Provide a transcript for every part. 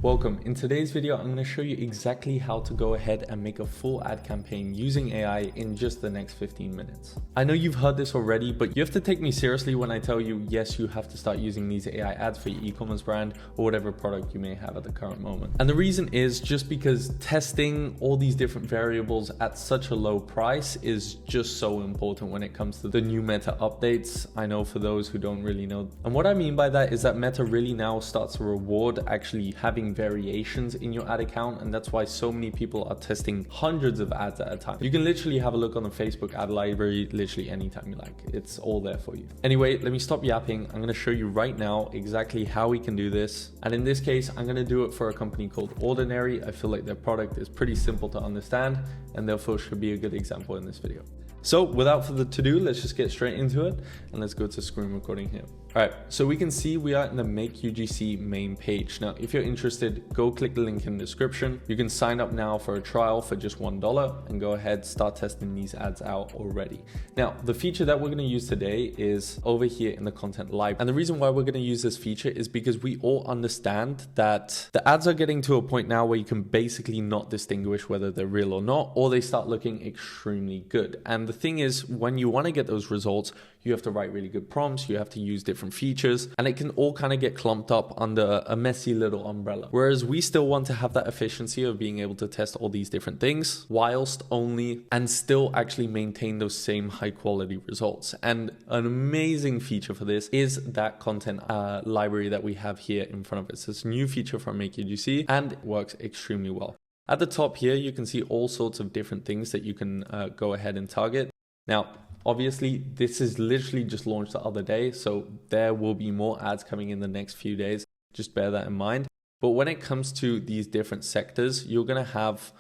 Welcome. In today's video, I'm going to show you exactly how to go ahead and make a full ad campaign using AI in just the next 15 minutes. I know you've heard this already, but you have to take me seriously when I tell you, yes, you have to start using these AI ads for your e-commerce brand or whatever product you may have at the current moment. And the reason is just because testing all these different variables at such a low price is just so important when it comes to the new Meta updates. I know for those who don't really know. And what I mean by that is that Meta really now starts to reward actually having variations in your ad account, and that's why so many people are testing hundreds of ads at a time. You can literally have a look on the Facebook ad library literally anytime you like. It's all there for you. Anyway, let me stop yapping. I'm going to show you right now exactly how we can do this, and in this case I'm going to do it for a company called Ordinary. I feel like their product is pretty simple to understand and therefore should be a good example in this video. So without further ado, let's just get straight into it and let's go to screen recording here. All right, so we can see we are in the MakeUGC main page. Now, if you're interested, go click the link in the description. You can sign up now for a trial for just $1 and go ahead, start testing these ads out already. Now, the feature that we're going to use today is over here in the content library. And the reason why we're going to use this feature is because we all understand that the ads are getting to a point now where you can basically not distinguish whether they're real or not, or they start looking extremely good. And the thing is, when you want to get those results, you have to write really good prompts, you have to use different features, and it can all kind of get clumped up under a messy little umbrella. Whereas we still want to have that efficiency of being able to test all these different things whilst only and still actually maintain those same high quality results. And an amazing feature for this is that content library that we have here in front of us. It's a new feature from MakeUGC and it works extremely well. At the top here, you can see all sorts of different things that you can go ahead and target. Now, obviously, this is literally just launched the other day, so there will be more ads coming in the next few days. Just bear that in mind. But when it comes to these different sectors, you're going to have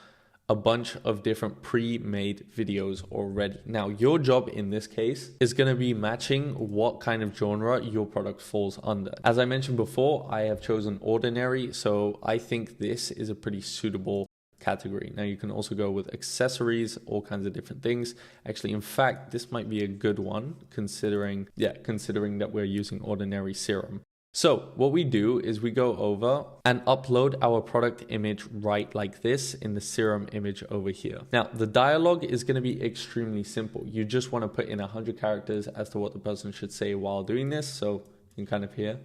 a bunch of different pre-made videos already. Now, your job in this case is going to be matching what kind of genre your product falls under. As I mentioned before, I have chosen Ordinary, so I think this is a pretty suitable category. Now you can also go with accessories, all kinds of different things. Actually, in fact, this might be a good one considering that we're using Ordinary serum. So what we do is we go over and upload our product image right like this in the serum image over here. Now the dialogue is going to be extremely simple. You just want to put in 100 characters as to what the person should say while doing this, so you can kind of hear.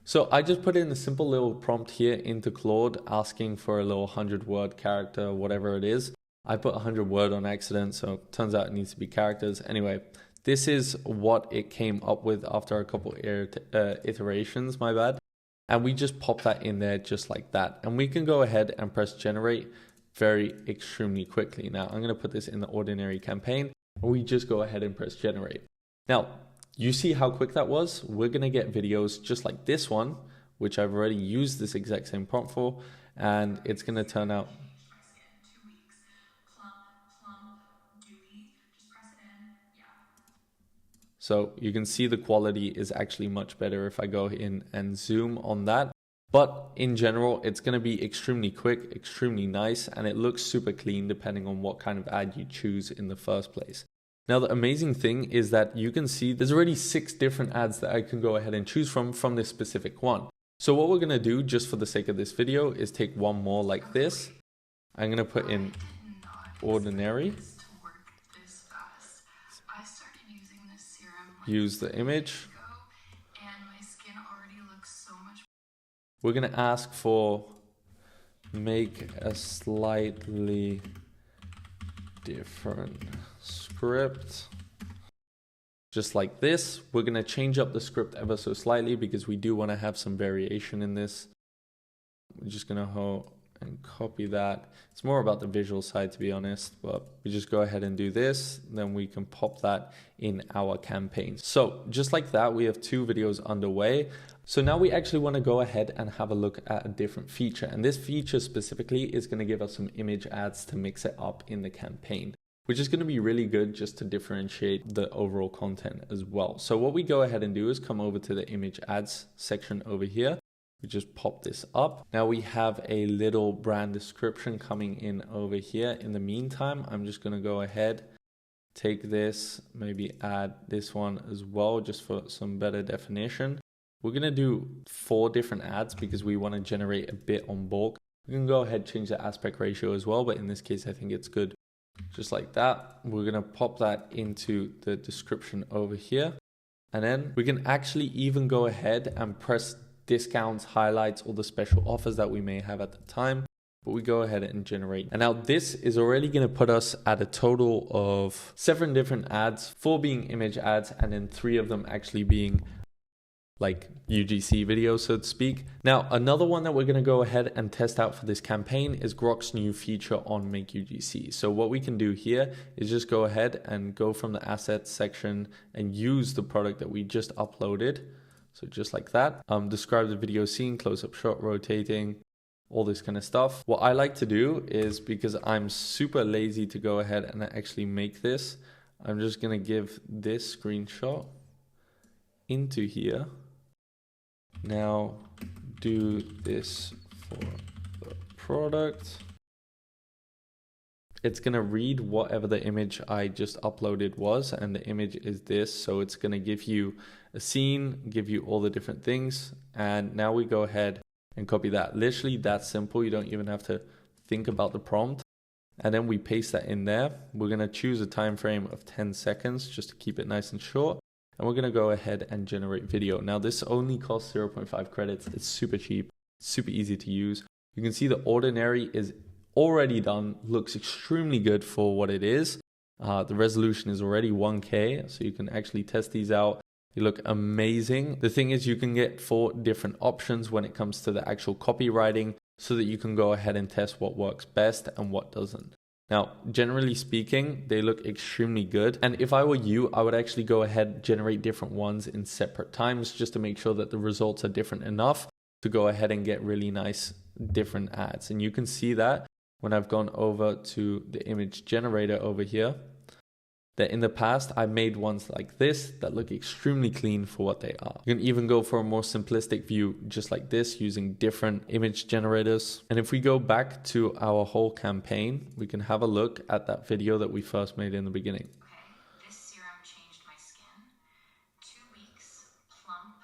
So I just put in a simple little prompt here into Claude asking for a little 100-word character, whatever it is. I put 100 word on accident, so it turns out it needs to be characters. Anyway, this is what it came up with after a couple iterations, my bad. And we just pop that in there just like that. And we can go ahead and press generate extremely quickly. Now I'm going to put this in the Ordinary campaign and we just go ahead and press generate. Now, you see how quick that was? We're going to get videos just like this one, which I've already used this exact same prompt for, and it's going to turn out. So you can see the quality is actually much better if I go in and zoom on that. But in general, it's going to be extremely quick, extremely nice, and it looks super clean depending on what kind of ad you choose in the first place. Now, the amazing thing is that you can see there's already 6 different ads that I can go ahead and choose from this specific one. So what we're going to do just for the sake of this video is take one more like this. I'm going to put in Ordinary. Use the image. We're going to ask for make a slightly different script, just like this. We're going to change up the script ever so slightly because we do want to have some variation in this. We're just going to go and copy that. It's more about the visual side, to be honest, but we just go ahead and do this. Then we can pop that in our campaign. So just like that, we have 2 videos underway. So now we actually want to go ahead and have a look at a different feature. And this feature specifically is going to give us some image ads to mix it up in the campaign, which is going to be really good just to differentiate the overall content as well. So what we go ahead and do is come over to the image ads section over here. We just pop this up. Now we have a little brand description coming in over here. In the meantime, I'm just going to go ahead, take this, maybe add this one as well, just for some better definition. We're going to do 4 different ads because we want to generate a bit on bulk. We can go ahead, change the aspect ratio as well, but in this case, I think it's good just like that. We're going to pop that into the description over here. And then we can actually even go ahead and press discounts, highlights, all the special offers that we may have at the time. But we go ahead and generate. And now this is already going to put us at a total of 7 different ads, 4 being image ads, and then 3 of them actually being like UGC videos, so to speak. Now, another one that we're going to go ahead and test out for this campaign is Grok's new feature on MakeUGC. So what we can do here is just go ahead and go from the assets section and use the product that we just uploaded. So just like that, describe the video scene, close-up shot, rotating, all this kind of stuff. What I like to do is, because I'm super lazy to go ahead and actually make this, I'm just going to give this screenshot into here. Now do this for the product. It's going to read whatever the image I just uploaded was, and the image is this. So it's going to give you a scene, give you all the different things. And now we go ahead and copy that. Literally that simple. You don't even have to think about the prompt. And then we paste that in there. We're going to choose a time frame of 10 seconds just to keep it nice and short. And we're going to go ahead and generate video. Now this only costs 0.5 credits. It's super cheap, super easy to use. You can see the ordinary is already done, looks extremely good for what it is. The resolution is already 1K, so you can actually test these out. They look amazing. The thing is, you can get 4 different options when it comes to the actual copywriting, so that you can go ahead and test what works best and what doesn't. Now, generally speaking, they look extremely good. And if I were you, I would actually go ahead and generate different ones in separate times just to make sure that the results are different enough to go ahead and get really nice different ads. And you can see that when I've gone over to the image generator over here, that in the past I made ones like this that look extremely clean for what they are. You can even go for a more simplistic view just like this using different image generators. And if we go back to our whole campaign, we can have a look at that video that we first made in the beginning. Okay, this serum changed my skin. 2 weeks, plump,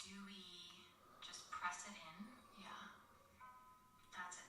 dewy, just press it in. Yeah, that's it.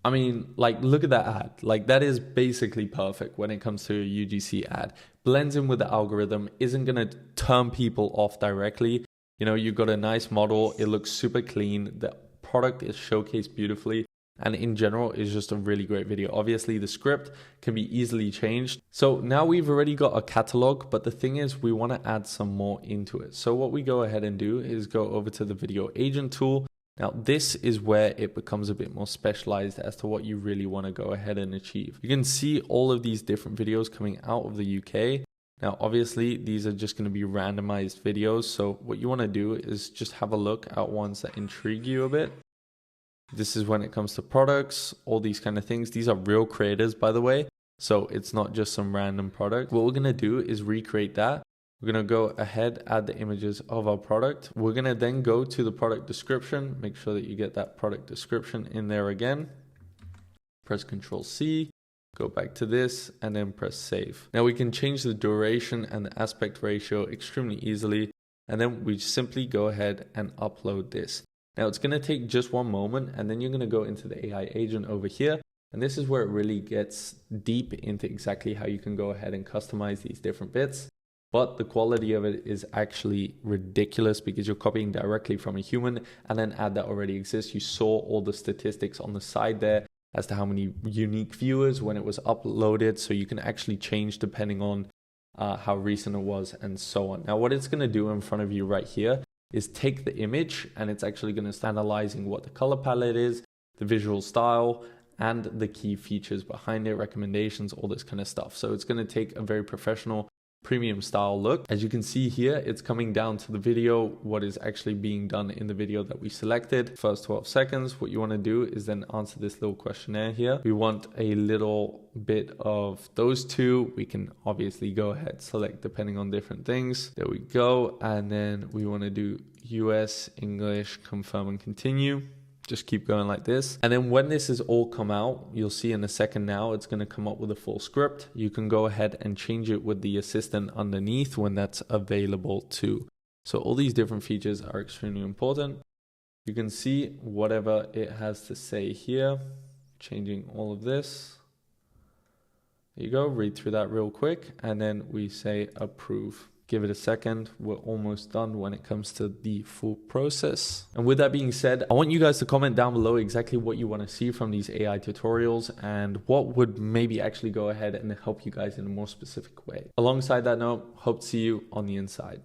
I mean, like, look at that ad. Like, that is basically perfect when it comes to a UGC ad. Blends in with the algorithm, isn't going to turn people off directly. You know, you got a nice model. It looks super clean. The product is showcased beautifully. And in general, it's just a really great video. Obviously, the script can be easily changed. So now we've already got a catalog, but the thing is, we want to add some more into it. So what we go ahead and do is go over to the video agent tool. Now, this is where it becomes a bit more specialized as to what you really want to go ahead and achieve. You can see all of these different videos coming out of the UK. Now, obviously, these are just going to be randomized videos. So what you want to do is just have a look at ones that intrigue you a bit. This is when it comes to products, all these kind of things. These are real creators, by the way. So it's not just some random product. What we're going to do is recreate that. We're going to go ahead, add the images of our product. We're going to then go to the product description. Make sure that you get that product description in there again. Press Ctrl C, go back to this, and then press save. Now we can change the duration and the aspect ratio extremely easily. And then we simply go ahead and upload this. Now it's going to take just one moment, and then you're going to go into the AI agent over here. And this is where it really gets deep into exactly how you can go ahead and customize these different bits. But the quality of it is actually ridiculous because you're copying directly from a human, and then ad that already exists. You saw all the statistics on the side there as to how many unique viewers when it was uploaded. So you can actually change depending on how recent it was and so on. Now, what it's going to do in front of you right here is take the image, and it's actually going to start analyzing what the color palette is, the visual style, and the key features behind it, recommendations, all this kind of stuff. So it's going to take a very professional premium style look. As you can see here, it's coming down to the video, what is actually being done in the video that we selected. First 12 seconds, what you want to do is then answer this little questionnaire here. We want a little bit of those two. We can obviously go ahead, select depending on different things. There we go. And then we want to do US, English, confirm and continue. Just keep going like this. And then when this is all come out, you'll see in a second now, it's going to come up with a full script. You can go ahead and change it with the assistant underneath when that's available too. So all these different features are extremely important. You can see whatever it has to say here, changing all of this. There you go, read through that real quick, and then we say approve. Give it a second. We're almost done when it comes to the full process. And with that being said, I want you guys to comment down below exactly what you want to see from these AI tutorials and what would maybe actually go ahead and help you guys in a more specific way. Alongside that note, hope to see you on the inside.